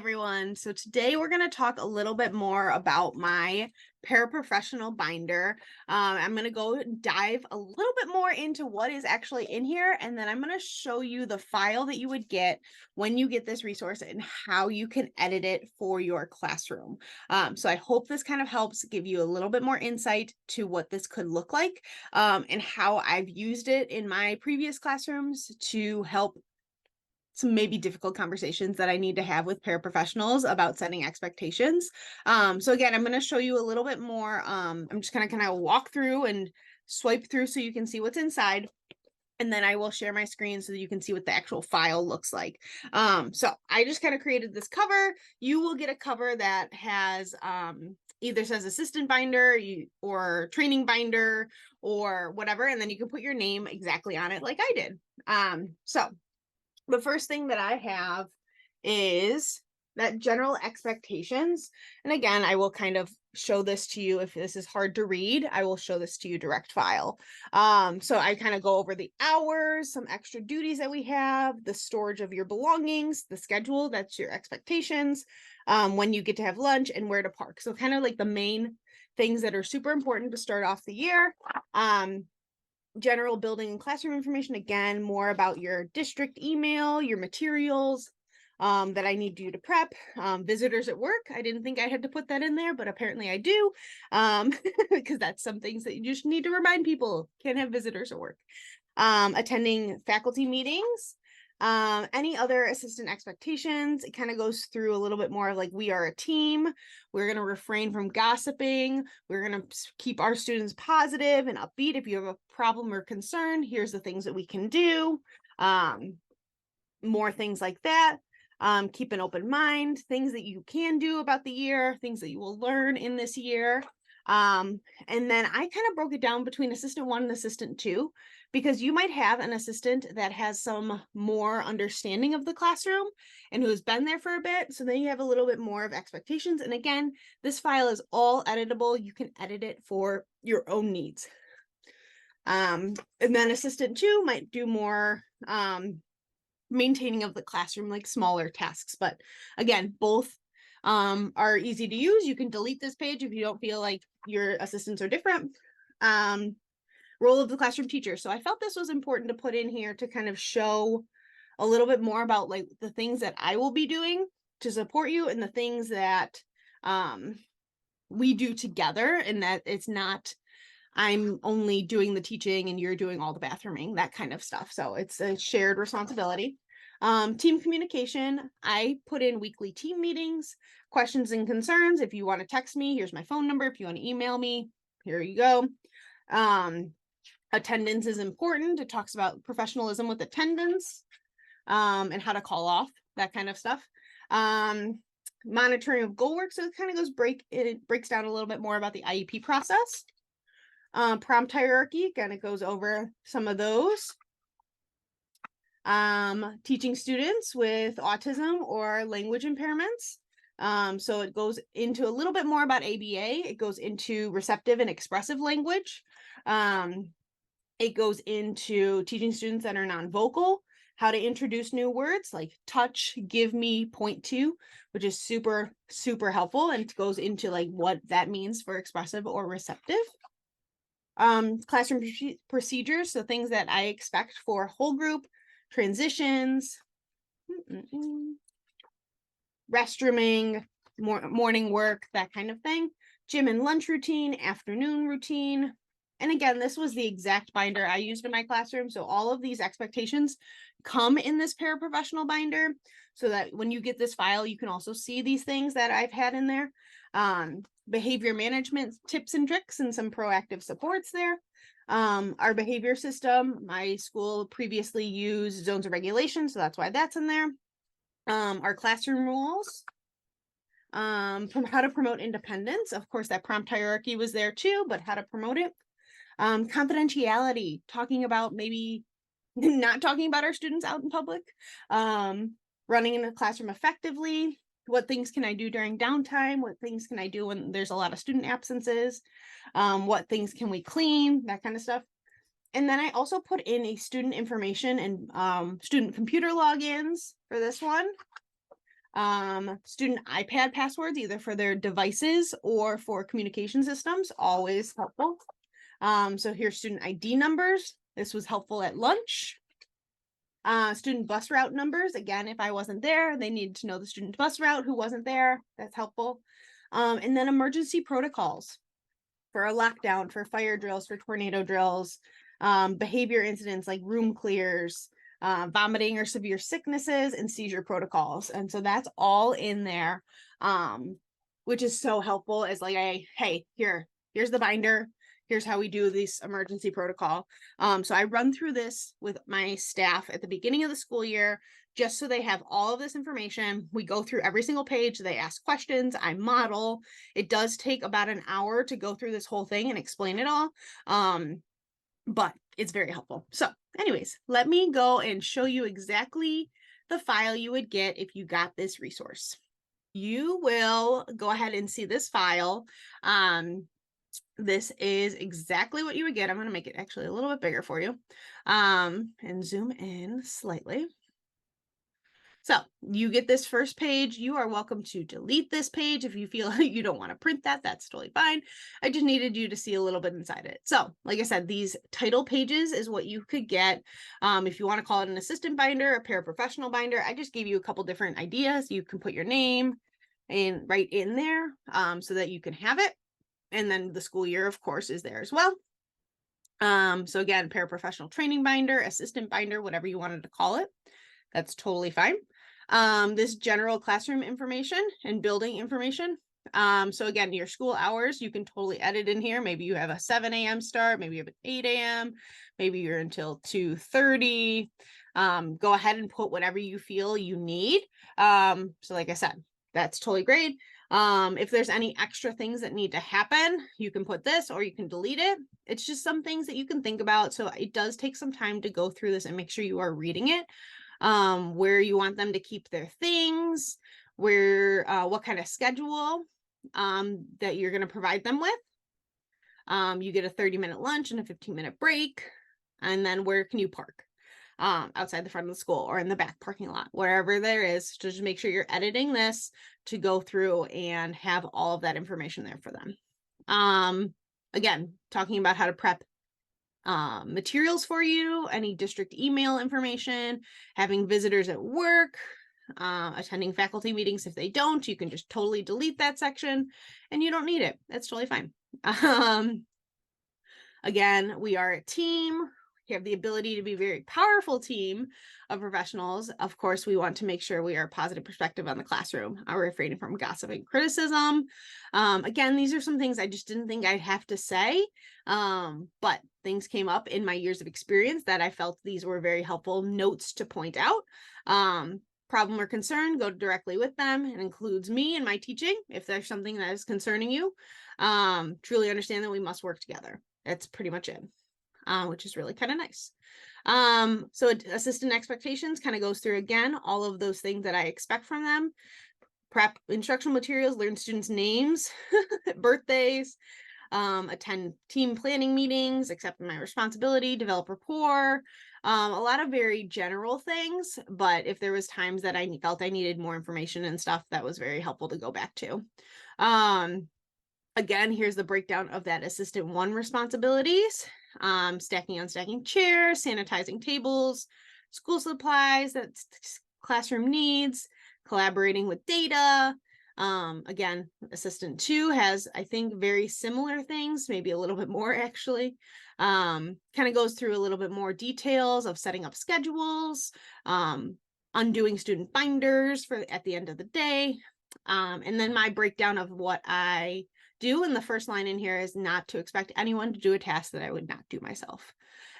everyone. So today we're going to talk a little bit more about my paraprofessional binder. I'm going to go dive a little bit more into what is actually in here, and then I'm going to show you the file that you would get when you get this resource and how you can edit it for your classroom. So I hope this kind of helps give you a little bit more insight to what this could look like, and how I've used it in my previous classrooms to help some maybe difficult conversations that I need to have with paraprofessionals about setting expectations. So again, I'm going to show you a little bit more. I'm just going to kind of walk through and swipe through so you can see what's inside. And then I will share my screen so that you can see what the actual file looks like. So I just kind of created this cover. You will get a cover that has either says assistant binder or training binder or whatever. And then you can put your name exactly on it like I did. So the first thing that I have is that general expectations. And again, I will kind of show this to you. If this is hard to read, I will show this to you direct file. So I kind of go over the hours, some extra duties that we have, the storage of your belongings, the schedule, that's your expectations, when you get to have lunch, and where to park. So kind of like the main things that are super important to start off the year. General building and classroom information, again, more about your district email, your materials that I need you to prep. Visitors at work, I didn't think I had to put that in there, but apparently I do, because that's some things that you just need to remind people, can't have visitors at work. Attending faculty meetings, any other assistant expectations. It kind of goes through a little bit more of like, we are a team. We're going to refrain from gossiping. We're going to keep our students positive and upbeat. If you have a problem or concern, here's the things that we can do. More things like that. Keep an open mind, things that you can do about the year, things that you will learn in this year. And then I kind of broke it down between assistant 1 and assistant 2, because you might have an assistant that has some more understanding of the classroom and who has been there for a bit. So then you have a little bit more of expectations. And again, this file is all editable. You can edit it for your own needs. And then assistant 2 might do more maintaining of the classroom, like smaller tasks. But again, both are easy to use. You can delete this page if you don't feel like your assistants are different. Role of the classroom teacher. So I felt this was important to put in here to kind of show a little bit more about like the things that I will be doing to support you and the things that we do together, and that it's not I'm only doing the teaching and you're doing all the bathrooming, that kind of stuff. So it's a shared responsibility. Team communication, I put in weekly team meetings, questions and concerns. If you want to text me, here's my phone number. If you want to email me, here you go. Attendance is important. It talks about professionalism with attendance, and how to call off, that kind of stuff. Monitoring of goal work. So it kind of it breaks down a little bit more about the IEP process. Prompt hierarchy, again, it goes over some of those. Teaching students with autism or language impairments. So it goes into a little bit more about ABA. It goes into receptive and expressive language. It goes into teaching students that are non-vocal, how to introduce new words like touch, give me, point to, which is super, super helpful. And it goes into like what that means for expressive or receptive. Classroom procedures, so things that I expect for whole group, transitions, restrooming, morning work, that kind of thing. Gym and lunch routine, afternoon routine. And again, this was the exact binder I used in my classroom. So all of these expectations come in this paraprofessional binder, so that when you get this file, you can also see these things that I've had in there. Behavior management tips and tricks and some proactive supports there. Our behavior system, my school previously used zones of regulation, so that's why that's in there. Our classroom rules, from how to promote independence. Of course, that prompt hierarchy was there too, but how to promote it. Confidentiality, talking about maybe not talking about our students out in public. Running in the classroom effectively. What things can I do during downtime? What things can I do when there's a lot of student absences? What things can we clean? That kind of stuff. And then I also put in a student information and student computer logins for this one. Student iPad passwords, either for their devices or for communication systems, always helpful. So here's student ID numbers. This was helpful at lunch. Student bus route numbers. Again, if I wasn't there, they needed to know the student bus route who wasn't there. That's helpful. And then emergency protocols for a lockdown, for fire drills, for tornado drills, behavior incidents like room clears, vomiting or severe sicknesses, and seizure protocols. And so that's all in there, which is so helpful as like, hey, here's the binder. Here's how we do this emergency protocol. So I run through this with my staff at the beginning of the school year, just so they have all of this information. We go through every single page. They ask questions. I model. It does take about an hour to go through this whole thing and explain it all. But it's very helpful. So anyways, let me go and show you exactly the file you would get if you got this resource. You will go ahead and see this file. This is exactly what you would get. I'm going to make it actually a little bit bigger for you, and zoom in slightly. So you get this first page. You are welcome to delete this page if you feel like you don't want to print that. That's totally fine. I just needed you to see a little bit inside it. So like I said, these title pages is what you could get. If you want to call it an assistant binder, a paraprofessional binder, I just gave you a couple different ideas. You can put your name and right in there, so that you can have it. And then the school year, of course, is there as well. So again, paraprofessional training binder, assistant binder, whatever you wanted to call it. That's totally fine. This general classroom information and building information. So again, your school hours, you can totally edit in here. Maybe you have a 7 a.m. start, maybe you have an 8 a.m., maybe you're until 2:30. Go ahead and put whatever you feel you need. So like I said, that's totally great. If there's any extra things that need to happen, you can put this or you can delete it. It's just some things that you can think about. So it does take some time to go through this and make sure you are reading it. Where you want them to keep their things, where, what kind of schedule, that you're going to provide them with. You get a 30-minute lunch and a 15-minute break. And then where can you park? Outside the front of the school or in the back parking lot, wherever there is, to just make sure you're editing this to go through and have all of that information there for them. Again, talking about how to prep materials for you, any district email information, having visitors at work, attending faculty meetings. If they don't, you can just totally delete that section and you don't need it. That's totally fine. Again, we are a team. We have the ability to be a very powerful team of professionals. Of course, we want to make sure we are a positive perspective on the classroom. We're refraining from gossip and criticism. Again, these are some things I just didn't think I'd have to say, but things came up in my years of experience that I felt these were very helpful notes to point out. Problem or concern, go directly with them. It includes me and my teaching. If there's something that is concerning you, truly understand that we must work together. That's pretty much it. Which is really kind of nice. So assistant expectations kind of goes through again, all of those things that I expect from them. Prep instructional materials, learn students' names, birthdays, attend team planning meetings, accept my responsibility, develop rapport, a lot of very general things. But if there was times that I felt I needed more information and stuff, that was very helpful to go back to. Again, here's the breakdown of that assistant one responsibilities. Stacking and unstacking chairs, sanitizing tables, school supplies, that's classroom needs, collaborating with data. Again, assistant 2 has, I think, very similar things, maybe a little bit more actually. Kind of goes through a little bit more details of setting up schedules, undoing student binders for at the end of the day. And then my breakdown of what I do in the first line in here is not to expect anyone to do a task that I would not do myself.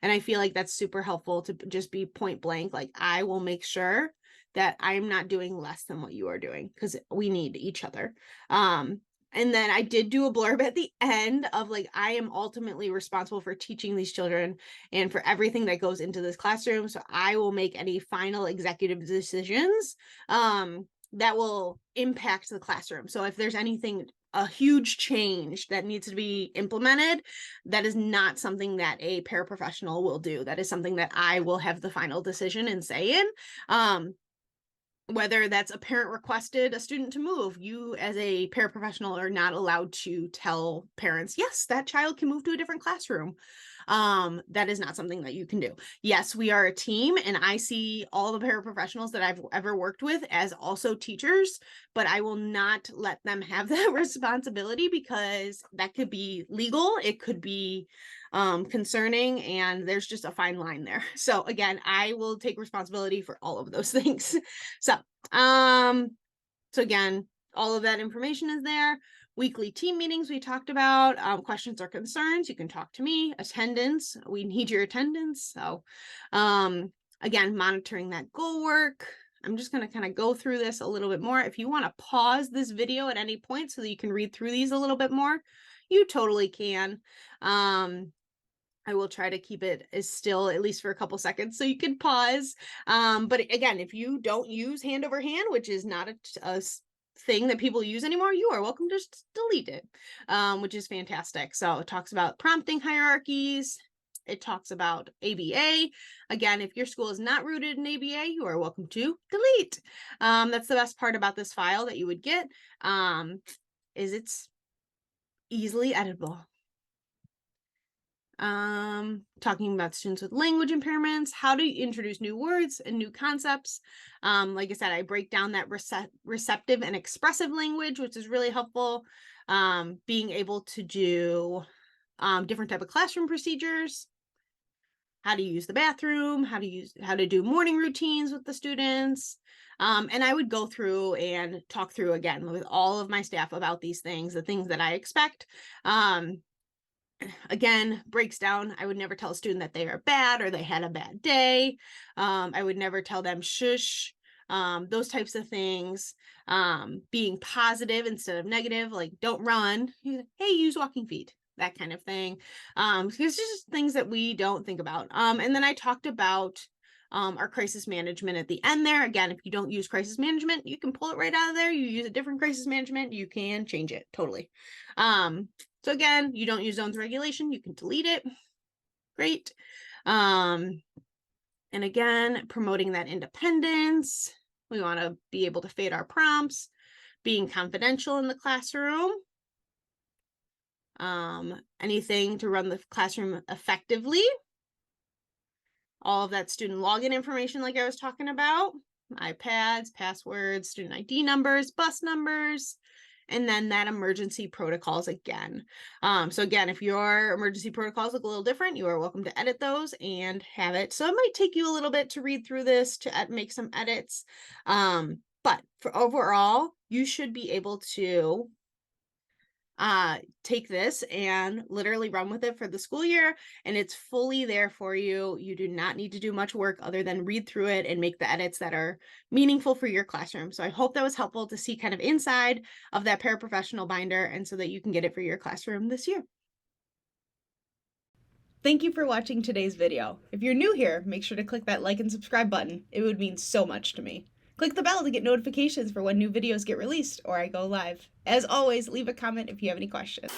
And I feel like that's super helpful to just be point blank. Like, I will make sure that I'm not doing less than what you are doing, because we need each other. And then I did do a blurb at the end of like, I am ultimately responsible for teaching these children and for everything that goes into this classroom. So I will make any final executive decisions that will impact the classroom. So if there's anything, a huge change that needs to be implemented, that is not something that a paraprofessional will do. That is something that I will have the final decision and say in. whether that's a parent requested a student to move, you as a paraprofessional are not allowed to tell parents, yes, that child can move to a different classroom. That is not something that you can do. Yes, we are a team, and I see all the paraprofessionals that I've ever worked with as also teachers, but I will not let them have that responsibility because that could be legal. It could be concerning, and there's just a fine line there. So again, I will take responsibility for all of those things. So again, all of that information is there. Weekly team meetings we talked about, questions or concerns, you can talk to me. Attendance, we need your attendance. So again, monitoring that goal work. I'm just going to kind of go through this a little bit more. If you want to pause this video at any point so that you can read through these a little bit more, you totally can. I will try to keep it as still, at least for a couple seconds, so you can pause. But again, if you don't use hand over hand, which is not a thing that people use anymore, you are welcome to just delete it, which is fantastic. So it talks about prompting hierarchies. It talks about ABA. Again, if your school is not rooted in ABA, you are welcome to delete. That's the best part about this file that you would get, is it's easily editable. Talking about students with language impairments, how to introduce new words and new concepts. Like I said, I break down that receptive and expressive language, which is really helpful. Being able to do different type of classroom procedures, how to use the bathroom, how to do morning routines with the students. And I would go through and talk through again with all of my staff about these things, the things that I expect. Again, breaks down, I would never tell a student that they are bad or they had a bad day. I would never tell them shush, those types of things. Being positive instead of negative, like don't run, hey, use walking feet, that kind of thing. It's just things that we don't think about. And then I talked about our crisis management at the end there. Again, if you don't use crisis management, you can pull it right out of there. You use a different crisis management, you can change it totally. So again, you don't use zones regulation, you can delete it. Great. And again, promoting that independence. We want to be able to fade our prompts, being confidential in the classroom. Anything to run the classroom effectively. All of that student login information like I was talking about, iPads, passwords, student ID numbers, bus numbers, and then that emergency protocols again. So again, if your emergency protocols look a little different, you are welcome to edit those and have it. So it might take you a little bit to read through this to make some edits. But for overall, you should be able to take this and literally run with it for the school year, and it's fully there for you. You do not need to do much work other than read through it and make the edits that are meaningful for your classroom. So I hope that was helpful to see kind of inside of that paraprofessional binder, and so that you can get it for your classroom this year. Thank you for watching today's video. If you're new here, make sure to click that like and subscribe button. It would mean so much to me. Click the bell to get notifications for when new videos get released or I go live. As always, leave a comment if you have any questions.